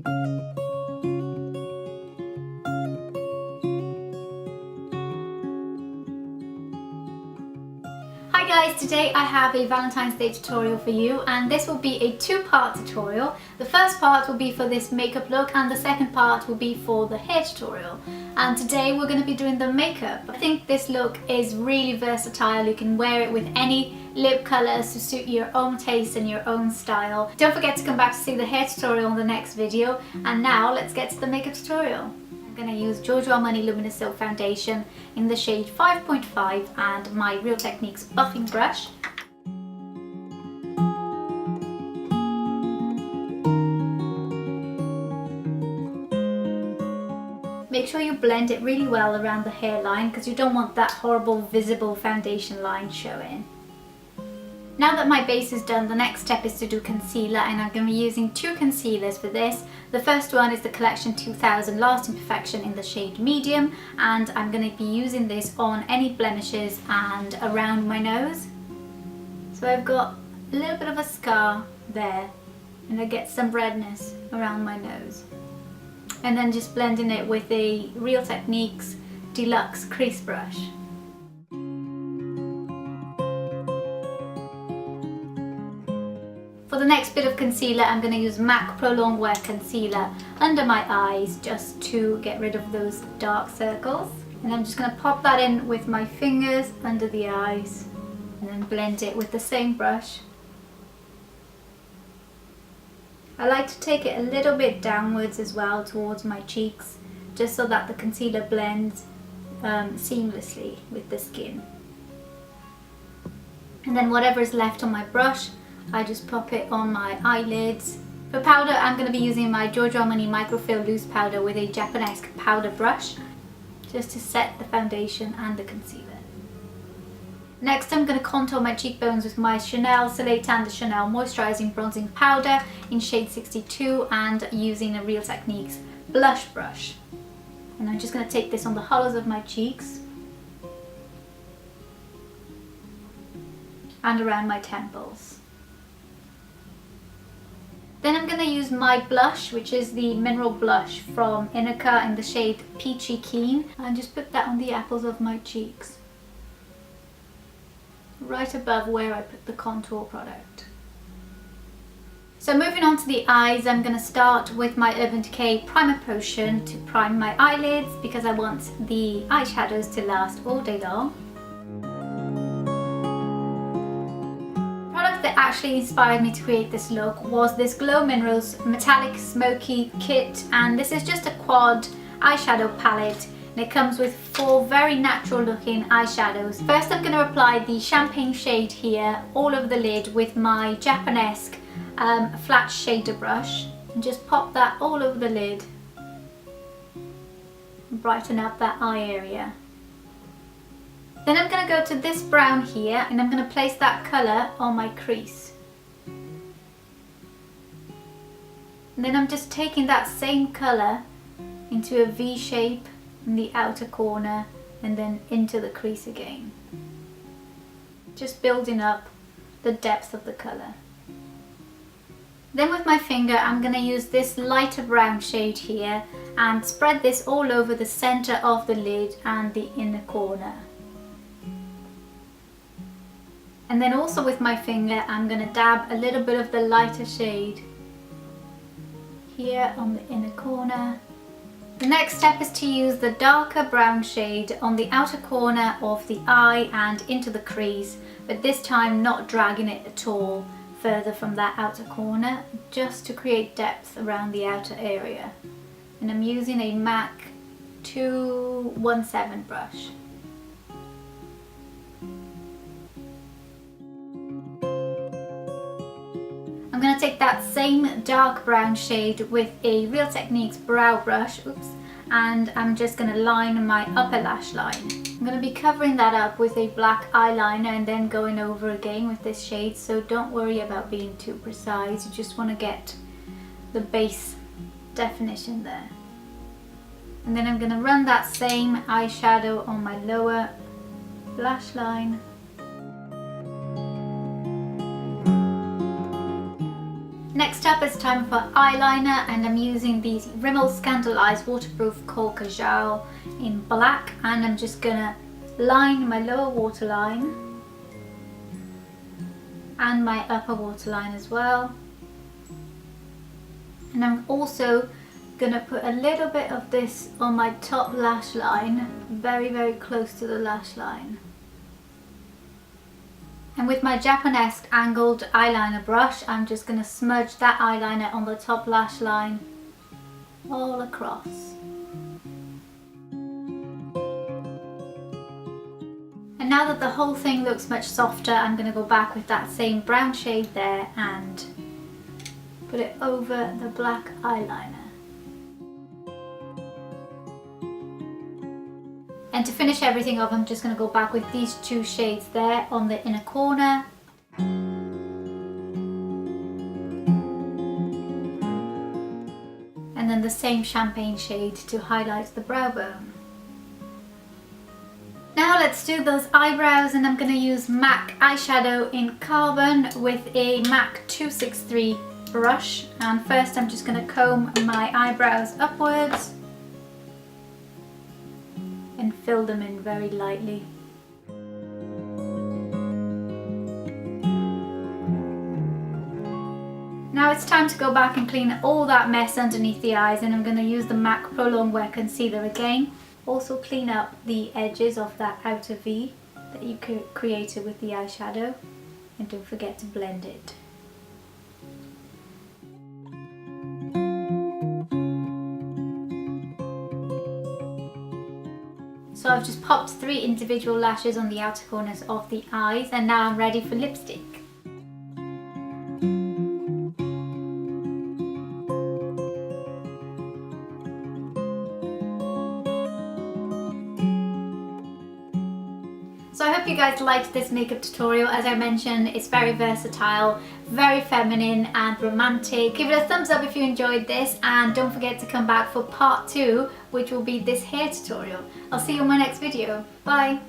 Hi guys, today I have a Valentine's Day tutorial for you, and this will be a two-part tutorial. The first part will be for this makeup look and the second part will be for the hair tutorial. And today we're going to be doing the makeup. I think this look is really versatile. You can wear it with any lip colours to suit your own taste and your own style. Don't forget to come back to see the hair tutorial in the next video. And now let's get to the makeup tutorial. I'm going to use Giorgio Armani Luminous Silk Foundation in the shade 5.5 and my Real Techniques buffing brush. Make sure you blend it really well around the hairline because you don't want that horrible visible foundation line showing. Now that my base is done, the next step is to do concealer, and I'm going to be using two concealers for this. The first one is the Collection 2000 Lasting Perfection in the shade medium, and I'm going to be using this on any blemishes and around my nose. So I've got a little bit of a scar there and I get some redness around my nose. And then just blending it with a Real Techniques Deluxe Crease Brush. For the next bit of concealer, I'm going to use MAC Pro Long Wear Concealer under my eyes just to get rid of those dark circles. And I'm just going to pop that in with my fingers under the eyes and then blend it with the same brush. I like to take it a little bit downwards as well towards my cheeks, just so that the concealer blends seamlessly with the skin. And then whatever is left on my brush, I just pop it on my eyelids. For powder, I'm going to be using my Giorgio Armani Microfill Loose Powder with a Japanesque powder brush, just to set the foundation and the concealer. Next, I'm going to contour my cheekbones with my Chanel Soleil Tan de Chanel Moisturizing Bronzing Powder in shade 62 and using a Real Techniques blush brush. And I'm just going to take this on the hollows of my cheeks and around my temples. Then I'm going to use my blush, which is the Mineral Blush from Inika in the shade Peachy Keen, and just put that on the apples of my cheeks, right above where I put the contour product. So moving on to the eyes, I'm going to start with my Urban Decay Primer Potion to prime my eyelids because I want the eyeshadows to last all day long. That actually inspired me to create this look was this Glow Minerals Metallic Smoky kit, and this is just a quad eyeshadow palette and it comes with 4 very natural looking eyeshadows. First, I'm going to apply the champagne shade here all over the lid with my Japanesque flat shader brush and just pop that all over the lid and brighten up that eye area. Then I'm going to go to this brown here and I'm going to place that colour on my crease. And then I'm just taking that same colour into a V shape in the outer corner and then into the crease again. Just building up the depth of the colour. Then with my finger I'm going to use this lighter brown shade here and spread this all over the centre of the lid and the inner corner. And then also with my finger I'm going to dab a little bit of the lighter shade here on the inner corner. The next step is to use the darker brown shade on the outer corner of the eye and into the crease, but this time not dragging it at all further from that outer corner, just to create depth around the outer area. And I'm using a MAC 217 brush. I'm going to take that same dark brown shade with a Real Techniques brow brush, and I'm just going to line my upper lash line. I'm going to be covering that up with a black eyeliner and then going over again with this shade, so don't worry about being too precise, you just want to get the base definition there. And then I'm going to run that same eyeshadow on my lower lash line. Next up, it's time for eyeliner, and I'm using these Rimmel Scandaleyes Waterproof Kohl Kajal in black, and I'm just gonna line my lower waterline and my upper waterline as well. And I'm also gonna put a little bit of this on my top lash line, very, very close to the lash line. And with my Japanesque angled eyeliner brush, I'm just going to smudge that eyeliner on the top lash line all across. And now that the whole thing looks much softer, I'm going to go back with that same brown shade there and put it over the black eyeliner. And to finish everything off, I'm just going to go back with these two shades there on the inner corner. And then the same champagne shade to highlight the brow bone. Now let's do those eyebrows, and I'm going to use MAC eyeshadow in Carbon with a MAC 263 brush. And first I'm just going to comb my eyebrows upwards and fill them in very lightly. Now it's time to go back and clean all that mess underneath the eyes, and I'm going to use the MAC Pro Longwear Concealer again. Also clean up the edges of that outer V that you created with the eyeshadow, and don't forget to blend it. So I've just popped 3 individual lashes on the outer corners of the eyes, and now I'm ready for lipstick. So I hope you guys liked this makeup tutorial. As I mentioned, it's very versatile, very feminine and romantic. Give it a thumbs up if you enjoyed this, and don't forget to come back for part 2, which will be this hair tutorial. I'll see you in my next video. Bye!